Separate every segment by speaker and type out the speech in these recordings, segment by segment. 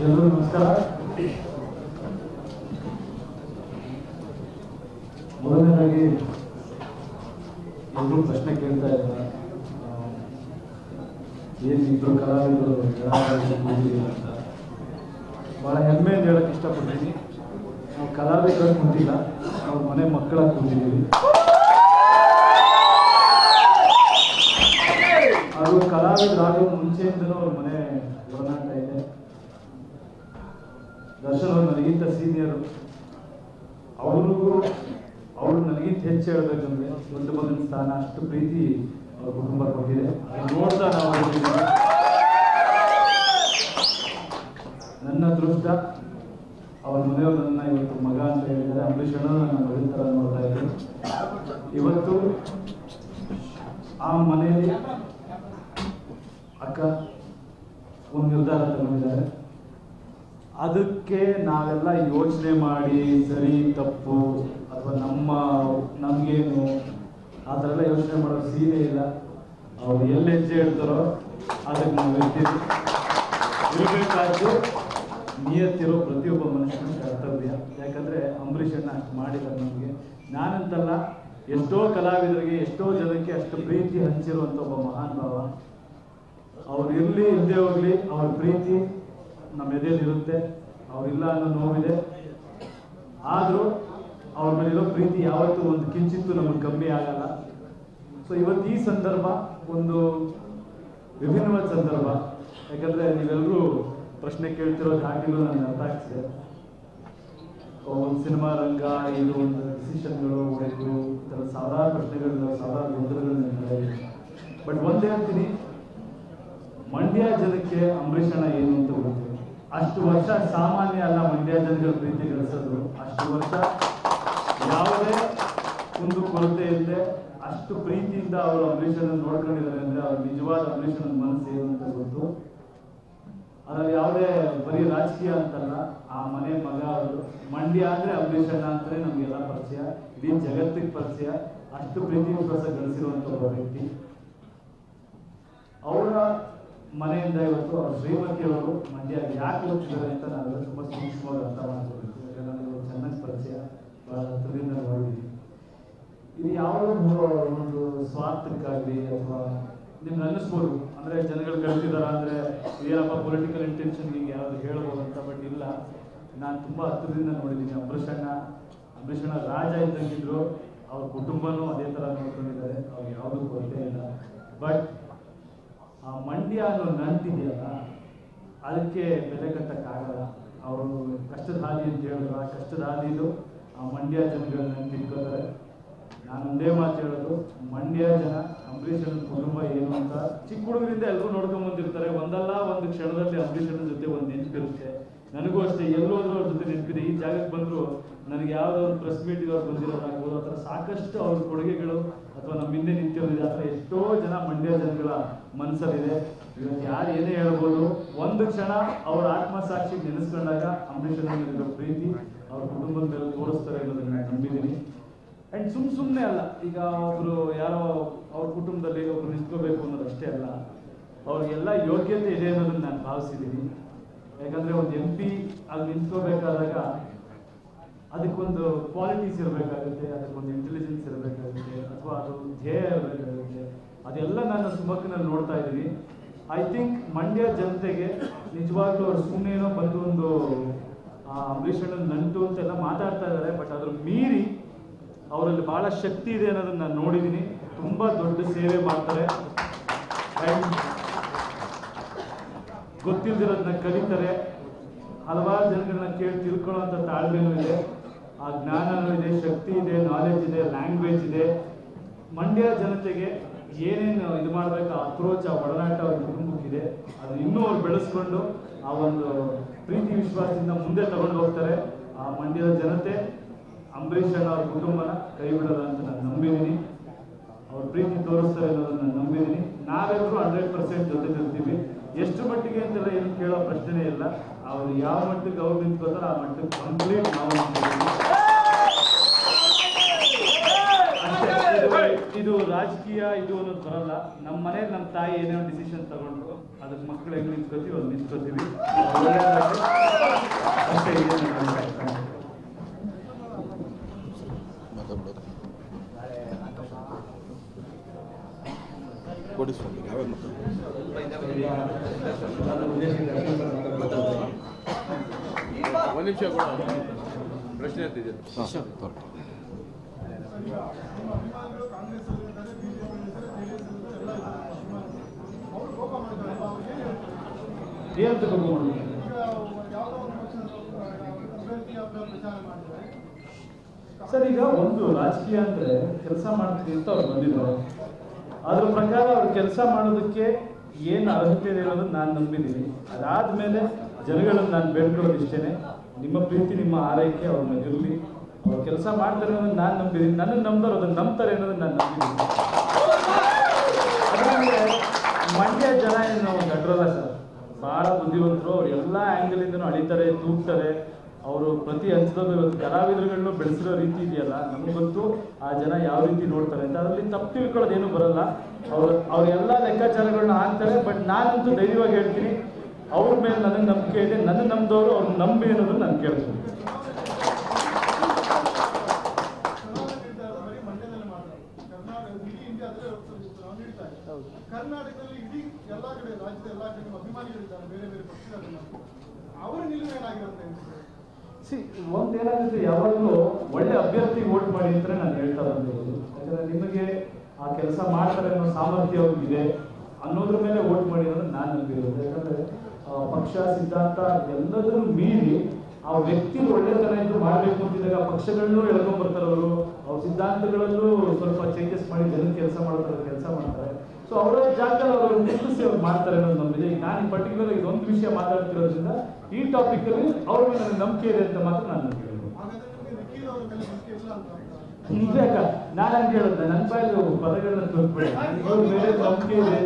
Speaker 1: ಎಲ್ಲರೂ ನಮಸ್ಕಾರ. ಮೊದಲನೇದಾಗಿ ಎಲ್ಲರೂ ಪ್ರಶ್ನೆ ಕೇಳ್ತಾ ಇದ್ದಾರೆ, ಏನು ಇಬ್ಬರು ಕಲಾವಿದರು ಅಂತ. ಭಾಳ ಹೆಮ್ಮೆಯಿಂದ ಹೇಳಕ್ಕೆ ಇಷ್ಟಪಡ್ತೀನಿ. ನಾವು ಕಲಾವಿದರು ಕುಂತಿಲ್ಲ, ನಾವು ಮನೆ ಮಕ್ಕಳ ಕೂತಿದ್ದೀವಿ. ಅದು ಕಲಾವಿದರಾಗೋ ಮುಂಚೆಯಿಂದಲೂ ಅವ್ರ ಮನೆ ಒಡನಾಟ ಇದೆ. ದರ್ಶನ್ ಅವರು ನನಗಿಂತ ಸೀನಿಯರು, ಅವರು ನನಗಿಂತ ಹೆಚ್ಚು ಹೇಳ್ಬೇಕಂದ್ರೆ ದೊಡ್ಡ ಮಗನ ಸ್ಥಾನ, ಅಷ್ಟು ಪ್ರೀತಿ ಅವ್ರ ಕುಟುಂಬ ಕೊಟ್ಟಿದೆ. ನೋಡ್ತಾ ನಾವು ನನ್ನ ಅದೃಷ್ಟ, ಅವ್ರ ಮನೆಯವರು ನನ್ನ ಇವತ್ತು ಮಗ ಅಂತ ಹೇಳಿದ್ದಾರೆ. ಅಂಬರೀಷ್ ಅಣ್ಣ ನನ್ನ ಮಗನ ಥರ ನೋಡ್ತಾ ಇದ್ರು. ಇವತ್ತು ಆ ಮನೆಯಲ್ಲಿ ಅಕ್ಕ ಒಂದು ನಿರ್ಧಾರ ತಗೊಂಡಿದ್ದಾರೆ. ಅದಕ್ಕೆ ನಾವೆಲ್ಲ ಯೋಚನೆ ಮಾಡಿ ಸರಿ ತಪ್ಪು ಅಥವಾ ನಮಗೇನು ಆ ಥರ ಎಲ್ಲ ಯೋಚನೆ ಮಾಡೋ ಸೀರೆ ಇಲ್ಲ. ಅವ್ರು ಎಲ್ಲಿ ಹೆಜ್ಜೆ ಇಡ್ತಾರೋ ಅದಕ್ಕೆ ನಾವು ಇರಬೇಕಾದ್ದು ನಿಯತ್ತಿರೋ ಪ್ರತಿಯೊಬ್ಬ ಮನುಷ್ಯನ ಕರ್ತವ್ಯ. ಯಾಕಂದರೆ ಅಂಬರೀಷ್ ಅಣ್ಣ ಅಷ್ಟು ಮಾಡಿದ್ದಾರೆ ನಮಗೆ. ನಾನಂತಲ್ಲ, ಎಷ್ಟೋ ಕಲಾವಿದರಿಗೆ ಎಷ್ಟೋ ಜನಕ್ಕೆ ಅಷ್ಟು ಪ್ರೀತಿ ಹಂಚಿರುವಂಥ ಒಬ್ಬ ಮಹಾನ್ ಭಾವ. ಅವ್ರು ಇರಲಿ ಇಲ್ಲದೆ ಹೋಗಲಿ, ಅವ್ರ ಪ್ರೀತಿ ನಮ್ಮ ಎದೆಯಲ್ಲಿರುತ್ತೆ. ಅವರಿಲ್ಲ ಅನ್ನೋ ನೋವಿದೆ, ಆದರೂ ಅವ್ರ ಮೇಲಿರೋ ಪ್ರೀತಿ ಯಾವತ್ತೂ ಒಂದು ಕಿಂಚಿತ್ತು ನಮಗೆ ಕಮ್ಮಿ ಆಗಲ್ಲ. ಸೊ ಇವತ್ತು ಈ ಸಂದರ್ಭ ಒಂದು ವಿಭಿನ್ನವಾದ ಸಂದರ್ಭ. ಯಾಕಂದರೆ ನೀವೆಲ್ಲರೂ ಪ್ರಶ್ನೆ ಕೇಳ್ತಿರೋದು ಹಾಗೆಲ್ಲೂ ನಾನು ಅರ್ಥ ಆಗ್ತಿದೆ. ಒಂದು ಸಿನಿಮಾ ರಂಗ, ಇದು ಒಂದು ಡಿಸಿಷನ್ಗಳು, ಇದು ಈ ಥರ ಸಾವಿರಾರು ಪ್ರಶ್ನೆಗಳು, ಸಾವಿರಾರು ಗೊಂದಲಗಳು ನಡೀತಾ ಇದೆ. ಬಟ್ ಒಂದೇ ಹೇಳ್ತೀನಿ, ಮಂಡ್ಯ ಜನಕ್ಕೆ ಅಂಬರೀಷ್ ಅಣ್ಣ ಏನು ಅಂತ ಗೊತ್ತಿದೆ. ಅಷ್ಟು ವರ್ಷ ಸಾಮಾನ್ಯ ಅಲ್ಲ ಮಂಡ್ಯ ಜನಗಳ ಪ್ರೀತಿ ಗಳಿಸೋದು. ಅಷ್ಟು ವರ್ಷ ಯಾವುದೇ ಒಂದು ಕೊರತೆ ಇಲ್ಲದೆ ಅಷ್ಟು ಪ್ರೀತಿಯಿಂದ ಅವರು ಅಂಬರೀಷ್ ಅಣ್ಣ ನೋಡ್ಕೊಂಡಿದ್ದಾರೆ ಅಂದರೆ ಅವ್ರ ನಿಜವಾದ ಅಂಬರೀಷ್ ಅಣ್ಣನ ಮನಸ್ಸು ಏನು ಅಂತ ಗೊತ್ತು. ಅದ್ರಲ್ಲಿ ಯಾವುದೇ ಬರೀ ರಾಜಕೀಯ ಅಂತಲ್ಲ, ಆ ಮನೆ ಮಗ ಅವರು. ಮಂಡ್ಯ ಅಂದರೆ ಅಂಬರೀಷ್ ಅಣ್ಣ ಅಂತಲೇ ನಮಗೆಲ್ಲ ಪರಿಚಯ, ಇಡೀ ಜಗತ್ತಿಗೆ ಪರಿಚಯ. ಅಷ್ಟು ಪ್ರೀತಿ ವಿಶ್ವಾಸ ಗಳಿಸಿರುವಂಥ ಒಬ್ಬ ವ್ಯಕ್ತಿ. ಅವರ ಮನೆಯಿಂದ ಇವತ್ತು ಅವ್ರ ಶ್ರೀಮತಿಯವರು ಮಂಡ್ಯ ಯಾಕೆ ಹೋಗ್ತಿದ್ದಾರೆ ಅಂತ ನಾವೆಲ್ಲ ತುಂಬ ಸೂಕ್ಷ್ಮವಾಗಿ ಅರ್ಥ ಮಾಡ್ಕೋಬೇಕು. ಯಾಕಂದ್ರೆ ನನಗೆ ಚೆನ್ನಾಗಿ ಪರಿಚಯ, ಭಾಳ ಹತ್ರದಿಂದ ನೋಡಿದ್ದೀವಿ. ಇದು ಯಾವುದೋ ಒಂದು ಸ್ವಾರ್ಥಕ್ಕಾಗಲಿ ಅಥವಾ ನಿಮ್ಗೆ ಅನ್ನಿಸ್ಬೋದು, ಅಂದರೆ ಜನಗಳು ಕಳಿಸಿದಾರ ಅಂದರೆ ಏನಪ್ಪ ಪೊಲಿಟಿಕಲ್ ಇಂಟೆನ್ಷನ್ ಹೀಗೆ ಯಾವುದು ಹೇಳ್ಬೋದು ಅಂತ. ಬಟ್ ಇಲ್ಲ, ನಾನು ತುಂಬ ಹತ್ರದಿಂದ ನೋಡಿದ್ದೀನಿ. ಅಂಬರೀಷ್ ಅಣ್ಣ ರಾಜ ಇದ್ದಂಗಿದ್ರು, ಅವ್ರ ಕುಟುಂಬನೂ ಅದೇ ಥರ ನೋಡ್ಕೊಂಡಿದ್ದಾರೆ. ಅವ್ರಿಗೆ ಯಾವುದೂ ಕೊರತೆ ಇಲ್ಲ. ಬಟ್ ಆ ಮಂಡ್ಯ ಅನ್ನೋ ನಂಟಿದೆಯಲ್ಲ, ಅದಕ್ಕೆ ಬೆಲೆ ಕಟ್ಟಕ್ಕಾಗಲ್ಲ. ಅವರು ಕಷ್ಟದ ಹಾದಿ ಅಂತ ಹೇಳಿದ್ರು, ಆ ಕಷ್ಟದ ಹಾದಿದು ಆ ಮಂಡ್ಯ ಜನಗಳು ನಂಟು ಇಟ್ಕೋತಾರೆ. ನಾನು ಒಂದೇ ಮಾತು ಹೇಳೋದು, ಮಂಡ್ಯ ಜನ ಅಂಬರೀಷ್ ಅಣ್ಣನ ಕುಟುಂಬ ಏನು ಅಂತ ಚಿಕ್ಕ ಹುಡುಗರಿಂದ ಎಲ್ಲರೂ ನೋಡ್ಕೊಂಡ್ ಬಂದಿರ್ತಾರೆ. ಒಂದಲ್ಲ ಒಂದು ಕ್ಷಣದಲ್ಲಿ ಅಂಬರೀಷ್ ಅಣ್ಣನ ಜೊತೆ ಒಂದು ನೆನಪಿರುತ್ತೆ. ನನಗೂ ಅಷ್ಟೇ, ಎಲ್ಲೋದ್ರೂ ಅವ್ರ ಜೊತೆ ನೆನಪಿದೆ. ಈ ಜಾಗಕ್ಕೆ ಬಂದರೂ ನನಗೆ ಯಾವುದೋ ಒಂದು ಪ್ರೆಸ್ ಮೀಟಿಗೆ ಅವ್ರು ಬಂದಿರೋದಾಗ್ಬೋದು, ಆ ಥರ ಸಾಕಷ್ಟು ಅವ್ರ ಕೊಡುಗೆಗಳು ಅಥವಾ ನಮ್ಮ ಹಿಂದೆ ನಿಂತಿರೋದಿದೆ. ಆ ಥರ ಎಷ್ಟೋ ಜನ ಮಂಡ್ಯ ಜನಗಳ ಮನಸ್ಸಲ್ಲಿದೆ. ಇವತ್ತು ಯಾರು ಏನೇ ಹೇಳ್ಬೋದು, ಒಂದು ಕ್ಷಣ ಅವ್ರ ಆತ್ಮಸಾಕ್ಷಿ ನೆನೆಸ್ಕೊಂಡಾಗ ಅಂಬರೀಷ್ ಅಣ್ಣನ ಪ್ರೀತಿ ಅವ್ರ ಕುಟುಂಬದ ಮೇಲೆ ತೋರಿಸ್ತಾರೆ ಅನ್ನೋದನ್ನ ನಂಬಿದ್ದೀನಿ. ಆ್ಯಂಡ್ ಸುಮ್ಮನೆ ಅಲ್ಲ, ಈಗ ಒಬ್ಬರು ಯಾರೋ ಅವ್ರ ಕುಟುಂಬದಲ್ಲಿ ಒಬ್ರು ನಿಂತ್ಕೋಬೇಕು ಅನ್ನೋದು ಅಷ್ಟೇ ಅಲ್ಲ, ಅವ್ರಿಗೆಲ್ಲ ಯೋಗ್ಯತೆ ಇದೆ ಅನ್ನೋದನ್ನ ನಾನು ಭಾವಿಸಿದ್ದೀನಿ. ಯಾಕಂದರೆ ಒಂದು MP ಅಲ್ಲಿ ನಿಂತ್ಕೋಬೇಕಾದಾಗ ಅದಕ್ಕೊಂದು ಕ್ವಾಲಿಟೀಸ್ ಇರಬೇಕಾಗುತ್ತೆ, ಅದಕ್ಕೊಂದು ಇಂಟೆಲಿಜೆನ್ಸ್ ಇರಬೇಕಾಗುತ್ತೆ, ಅಥವಾ ಅದು ಧ್ಯೇಯ ಇರಬೇಕಾಗುತ್ತೆ. ಅದೆಲ್ಲ ನಾನು ಸುಮಕ್ಕಿನಲ್ಲಿ ನೋಡ್ತಾ ಇದ್ದೀನಿ. ಐ ಥಿಂಕ್ ಮಂಡ್ಯ ಜನತೆಗೆ ನಿಜವಾಗ್ಲೂ ಅವ್ರು ಸುಮ್ಮನೇನೋ ಬಂದು ಒಂದು ಅಂಬರೀಷ್ ಅಣ್ಣನ ನಂಟು ಅಂತೆಲ್ಲ ಮಾತಾಡ್ತಾ ಇದ್ದಾರೆ. ಬಟ್ ಅದ್ರ ಮೀರಿ ಅವರಲ್ಲಿ ಭಾಳ ಶಕ್ತಿ ಇದೆ ಅನ್ನೋದನ್ನ ನಾನು ನೋಡಿದ್ದೀನಿ. ತುಂಬ ದೊಡ್ಡ ಸೇವೆ ಮಾಡ್ತಾರೆ, ಗೊತ್ತಿಲ್ದಿರೋದನ್ನ ಕಲಿತಾರೆ. ಹಲವಾರು ಜನಗಳನ್ನ ಕೇಳಿ ತಿಳ್ಕೊಳ್ಳೋಂಥ ತಾಳ್ಮೆನೂ ಇದೆ, ಆ ಜ್ಞಾನನೂ ಇದೆ, ಶಕ್ತಿ ಇದೆ, ನಾಲೆಜ್ ಇದೆ, ಲ್ಯಾಂಗ್ವೇಜ್ ಇದೆ. ಮಂಡ್ಯ ಜನತೆಗೆ ಏನೇನು ಇದು ಮಾಡಬೇಕು, ಆ ಅಪ್ರೋಚ್, ಆ ಒಡನಾಟ ಅವ್ರ ಕುಟುಂಬಕ್ಕಿದೆ. ಅದು ಇನ್ನೂ ಅವ್ರು ಬೆಳೆಸ್ಕೊಂಡು ಆ ಒಂದು ಪ್ರೀತಿ ವಿಶ್ವಾಸದಿಂದ ಮುಂದೆ ತಗೊಂಡು ಹೋಗ್ತಾರೆ. ಆ ಮಂಡ್ಯದ ಜನತೆ ಅಂಬರೀಷ್ ಅಣ್ಣ ಅವ್ರ ಕುಟುಂಬನ ಕೈ ಬಿಡೋದ ಅಂತ ನಾನು ನಂಬಿದ್ದೀನಿ. ಅವ್ರ ಪ್ರೀತಿ ತೋರಿಸ್ತಾರೆ ಅನ್ನೋದನ್ನ ನಾನು ನಂಬಿದ್ದೀನಿ. ನಾವೆಲ್ಲರೂ 100% ಜೊತೆ ನಿಲ್ತೀವಿ. ಎಷ್ಟು ಮಟ್ಟಿಗೆ ಅಂತೆಲ್ಲ ಏನು ಕೇಳೋ ಪ್ರಶ್ನೆನೇ ಇಲ್ಲ. ಅವ್ರು ಯಾವ ಮಟ್ಟಿಗೆ ಅವ್ರು ನಿಂತ್ಕೋತಾರೆ ಆ ಮಟ್ಟಿಗೆ ಕಂಪ್ಲೀಟ್ ನಾವು ಇದು ರಾಜಕೀಯ ಇದು ಅನ್ನೋದು ಬರಲ್ಲ. ನಮ್ಮ ಮನೇಲಿ ನಮ್ಮ ತಾಯಿ ಏನೇನೋ ಡಿಸಿಷನ್ ತಗೊಂಡ್ರು, ಅದಕ್ಕೆ ಮಕ್ಕಳು ಹೆಂಗೆ ನಿಂತ್ಕೋತೀವಿ ಅದು ನಿಂತ್ಕೋತೀವಿ. ಉದ್ದೇಶಕ್ಕೆ
Speaker 2: ಒಂದು ನಿಮಿಷ ಕೂಡ ಪ್ರಶ್ನೆ ಅಂತಿದೆ.
Speaker 1: ಏನು ತಗೊಂಡು ಸರ್, ಈಗ ಒಂದು ರಾಜಕೀಯ ಅಂದ್ರೆ ಕೆಲಸ ಮಾಡ್ತೀವಿ ಅಂತ ಅವ್ರು ಬಂದಿದ್ದಾರೆ. ಅದ್ರ ಪ್ರಕಾರ ಅವ್ರು ಕೆಲಸ ಮಾಡೋದಕ್ಕೆ ಏನು ಅರ್ಹತೆ ಇದೆ ಅನ್ನೋದನ್ನ ನಾನು ನಂಬಿದ್ದೀನಿ. ಅದಾದ್ಮೇಲೆ ಜನಗಳನ್ನು ನಾನು ಬೇಡ್ಕೊಳ್ಳೋದು ಇಷ್ಟೇನೆ, ನಿಮ್ಮ ಪ್ರೀತಿ ನಿಮ್ಮ ಆರೈಕೆ ಅವ್ರ ಮೇಲೆ ಇರಲಿ. ಅವ್ರು ಕೆಲಸ ಮಾಡ್ತಾರೆ ಅನ್ನೋದನ್ನ ನಾನು ನಂಬಿದ್ದೀನಿ. ನನ್ನನ್ನು ನಂಬರು ಅದನ್ನು ನಂಬ್ತಾರೆ ಅನ್ನೋದನ್ನ ನಾನು ನಂಬಿದ್ದೀನಿ. ಅದಾದ್ಮೇಲೆ ಮಂಡ್ಯ ಜನ ಏನು ಗಡ್ರಲ್ಲ ಸರ್, ಭಾಳ ಬುದ್ಧಿವಂತರು. ಅವ್ರು ಎಲ್ಲ ಆ್ಯಂಗಲಿಂದನೂ ಅಳಿತಾರೆ, ತೂಗ್ತಾರೆ. ಅವರು ಪ್ರತಿ ಹಂತದಲ್ಲೂ ಇವತ್ತು ಕಲಾವಿದರುಗಳನ್ನು ಬೆಳೆಸಿರೋ ರೀತಿ ಇದೆಯಲ್ಲ, ನಮ್ಗೆ ಗೊತ್ತು ಆ ಜನ ಯಾವ ರೀತಿ ನೋಡ್ತಾರೆ ಅಂತ. ಅದರಲ್ಲಿ ತಪ್ಪು ತಿಳ್ಕೊಳ್ಳೋದೇನು ಬರಲ್ಲ. ಅವ್ರೆಲ್ಲ ಲೆಕ್ಕಾಚಾರಗಳನ್ನ ಹಾಕ್ತಾರೆ. ಬಟ್ ನಾನಂತೂ ಧೈರ್ಯವಾಗಿ ಹೇಳ್ತೀನಿ, ಅವ್ರ ಮೇಲೆ ನನಗೆ ನಂಬಿಕೆ ಇದೆ. ನನ್ನ ನಂಬಿದವರು ಅವ್ರು ನಂಬಿ ಅನ್ನೋದು ನಾನು ಕೇಳ್ತೀನಿ.
Speaker 3: ಕರ್ನಾಟಕದಲ್ಲಿ ಇಡೀ ಎಲ್ಲ ಕಡೆ ರಾಜ್ಯದ ಎಲ್ಲ ಕಡೆ ಅಭಿಮಾನಿಗಳಿದ್ದಾರೆ, ಬೇರೆ ಬೇರೆ ಪಕ್ಷದಲ್ಲಿ. ಅವರ ನಿಲುವು ಏನಾಗಿರುತ್ತೆ?
Speaker 1: ಒಂದೇನಾಗುತ್ತೆ, ಯಾವಾಗಲೂ ಒಳ್ಳೆ ಅಭ್ಯರ್ಥಿ ವೋಟ್ ಮಾಡಿ ಅಂತ ನಾನು ಹೇಳ್ತಾ ಬಂದಿರೋದು. ಯಾಕಂದ್ರೆ ನಿಮಗೆ ಆ ಕೆಲಸ ಮಾಡ್ತಾರೆ ಅನ್ನೋ ಸಾಮರ್ಥ್ಯ ಅವ್ರಿಗಿದೆ ಅನ್ನೋದ್ರ ಮೇಲೆ ವೋಟ್ ಮಾಡಿ ಅನ್ನೋದು ನಾನು ನಂಬಿರೋದು. ಯಾಕಂದ್ರೆ ಪಕ್ಷ ಸಿದ್ಧಾಂತ ಎಲ್ಲದನ್ನು ಮೀರಿ ಆ ವ್ಯಕ್ತಿ ಒಳ್ಳೆತನ ಇದ್ದು ಮಾಡಬೇಕು ಅಂತಿದ್ದಾಗ ಪಕ್ಷಗಳನ್ನೂ ಎಳ್ಕೊಂಡ್ ಬರ್ತಾರೆ. ಅವರು ಅವ್ರ ಸಿದ್ಧಾಂತಗಳಲ್ಲೂ ಸ್ವಲ್ಪ ಚೇಂಜಸ್ ಮಾಡಿ ಜನಕ್ಕೆ ಕೆಲಸ ಮಾಡ್ತಾರೆ. ಸೊ ಅವರ ಜಾಗದಲ್ಲಿ ಅವರು ನಿಲ್ಲಿಸಿ ಅವ್ರು ಮಾಡ್ತಾರೆ ಅನ್ನೋದು ನಂಬಿದೆ. ಈಗ ನಾನು ಪರ್ಟಿಕ್ಯುಲರ್ ಇದೊಂದು ವಿಷಯ ಮಾತಾಡ್ತಿರೋದ್ರಿಂದ ಈ ಟಾಪಿಕ್ ಅಲ್ಲಿ ಅವ್ರ ಮೇಲೆ ನನಗೆ ನಂಬಿಕೆ ಇದೆ ಅಂತ ಮಾತ್ರ ನಾನು ಹೇಳ್ಬೋದು. ನಿಜಾಗ ನಾನು ಹಂಗೆ ಹೇಳಿದ್ದೆ, ನನ್ನ ಬಾಯಲ್ಲಿ ಪದಗಳನ್ನ ತೋರ್ಬೇಡಿ, ಇವ್ರ ಮೇಲೆ ನಂಬಿಕೆ ಇದೆ.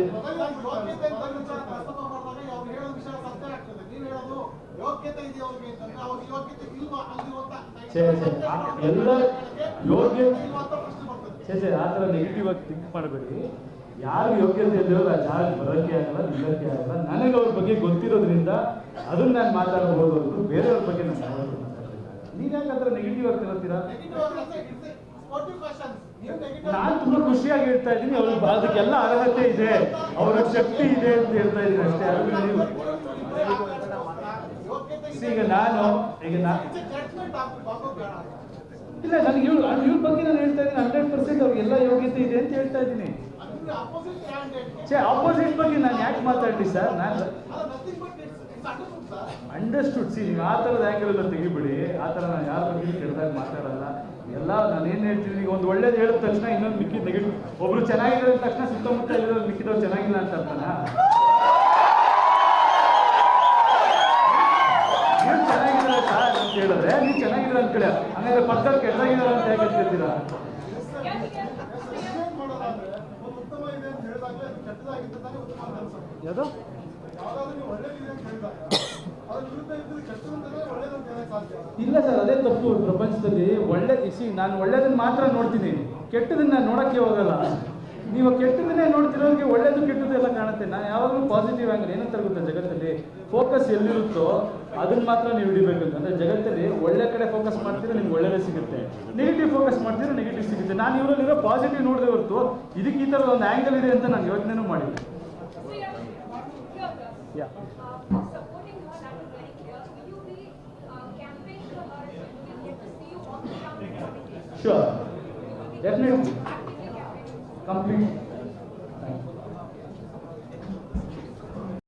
Speaker 1: ಎಲ್ಲ ಯೋಗ್ಯ ಆ ಥರ ನೆಗೆಟಿವ್ ಆಗಿ ಥಿಂಕ್ ಮಾಡಬೇಡಿ. ಯಾರು ಯೋಗ್ಯತೆ ಇದ್ದಿರೋದು ಆ ಜಾಗ ಬರೋಕ್ಕೆ ಆಗಲ್ಲ, ನಿಲ್ಲಕ್ಕೆ ಆಗಲ್ಲ. ನನಗೆ ಅವ್ರ ಬಗ್ಗೆ ಗೊತ್ತಿರೋದ್ರಿಂದ ಅದನ್ನ ನಾನು ಮಾತಾಡಬಹುದು. ಬೇರೆಯವ್ರ ಬಗ್ಗೆ ನಾನು ಮಾತಾಡ್ತಿಲ್ಲ. ನೀವ್ ಯಾಕಂದ್ರೆ ನೆಗೆಟಿವ್ ಆಗಿ ತಿಳ್ತೀರಾ? ನಾನು ತುಂಬಾ ಖುಷಿಯಾಗಿ ಹೇಳ್ತಾ ಇದ್ದೀನಿ. ಅವ್ರಿಗೆ ಅದಕ್ಕೆಲ್ಲ ಅರ್ಹತೆ ಇದೆ, ಅವ್ರ ಶಕ್ತಿ ಇದೆ ಅಂತ ಹೇಳ್ತಾ ಇದ್ದೀನಿ ಅಷ್ಟೇ. ಈಗ ನಾನು ಇಲ್ಲ, ನನಗೆ ಇವ್ರ ಬಗ್ಗೆ ನಾನು ಹೇಳ್ತಾ ಇದ್ದೀನಿ 100% ಅವ್ರಿಗೆಲ್ಲ ಯೋಗ್ಯತೆ ಇದೆ ಅಂತ ಹೇಳ್ತಾ ಇದ್ದೀನಿ. ಆಪೋಸಿಟ್ ಬಗ್ಗೆ ನಾನು ಯಾಕೆ ಮಾತಾಡ್ಲಿ ಸರ್? ನಾನು ಅಂಡರ್ಸ್ಟುಡ್. ನೀವು ಆ ಥರದ ಆ್ಯಂಗಲ್ ಎಲ್ಲ ತೆಗಿಬಿಡಿ. ಆ ಥರ ನಾನು ಯಾರ ಬಗ್ಗೆ ಕೆಟ್ಟದಾಗ ಮಾತಾಡಲ್ಲ. ಎಲ್ಲ ನಾನು ಏನು ಹೇಳ್ತೀನಿ, ಈಗ ಒಂದು ಒಳ್ಳೇದು ಹೇಳಿದ ತಕ್ಷಣ ಇನ್ನೊಂದು ಮಿಕ್ಕಿದ ನೆಗೆಟಿವ್. ಒಬ್ರು ಚೆನ್ನಾಗಿರೋ ತಕ್ಷಣ ಸುತ್ತಮುತ್ತ ಇರೋದು ಮಿಕ್ಕಿದವ್ರು ಚೆನ್ನಾಗಿಲ್ಲ ಅಂತ ಅರ್ಥನ? ನೀವು ಚೆನ್ನಾಗಿದ್ದೀರ ಸರ್ ಅಂತ ಹೇಳಿದ್ರೆ ನೀವು ಚೆನ್ನಾಗಿದ್ದೀರ ಅಂತ ಕೇಳಿ, ಹಂಗಾದ್ರೆ ಪಕ್ಕದಲ್ಲಿ ಕೆಟ್ಟದಾಗಿದ್ದಾರೆ ಅಂತ ಹೇಗೆ ಹೇಳ್ತಿರ್ತೀರಾ? ಯಾವುದು ಇಲ್ಲ ಸರ್, ಅದೇ ತಪ್ಪು ಪ್ರಪಂಚದಲ್ಲಿ. ನಾನು ಒಳ್ಳೇದನ್ನ ಮಾತ್ರ ನೋಡ್ತೀನಿ, ಕೆಟ್ಟದನ್ನ ನಾನು ನೋಡಕ್ಕೆ ಹೋಗಲ್ಲ. ನೀವು ಕೆಟ್ಟದನ್ನೇ ನೋಡ್ತಿರೋರಿಗೆ ಒಳ್ಳೇದು ಕೆಟ್ಟದ್ದು ಎಲ್ಲ ಕಾಣುತ್ತೆ. ನಾನು ಯಾವಾಗಲೂ ಪಾಸಿಟಿವ್ ಆಂಗಲ್ ಏನಂತ ಗೊತ್ತಾ, ಜಗತ್ತಲ್ಲಿ ಫೋಕಸ್ ಎಲ್ಲಿರುತ್ತೋ ಅದನ್ನ ಮಾತ್ರ ನೀವು ಹಿಡಿಬೇಕು. ಅಂದ್ರೆ ಜಗತ್ತಲ್ಲಿ ಒಳ್ಳೆ ಕಡೆ ಫೋಕಸ್ ಮಾಡ್ತೀರಾ ನಿಮ್ಗೆ ಒಳ್ಳೆದೇ ಸಿಗುತ್ತೆ, ನೆಗೆಟಿವ್ ಫೋಕಸ್ ಮಾಡ್ತೀರಾ ನೆಗೆಟಿವ್ ಸಿಗುತ್ತೆ. ನಾನು ಇವರಲ್ಲಿರೋ ಪಾಸಿಟಿವ್ ನೋಡದೆ ಹೊರತು ಇದಕ್ಕೆ ಈ ಥರದ ಒಂದು ಆ್ಯಂಗಲ್ ಇದೆ ಅಂತ ನಾನು ಯೋಚನೆನೂ ಮಾಡಿಲ್ಲ. Sure, definitely, complete.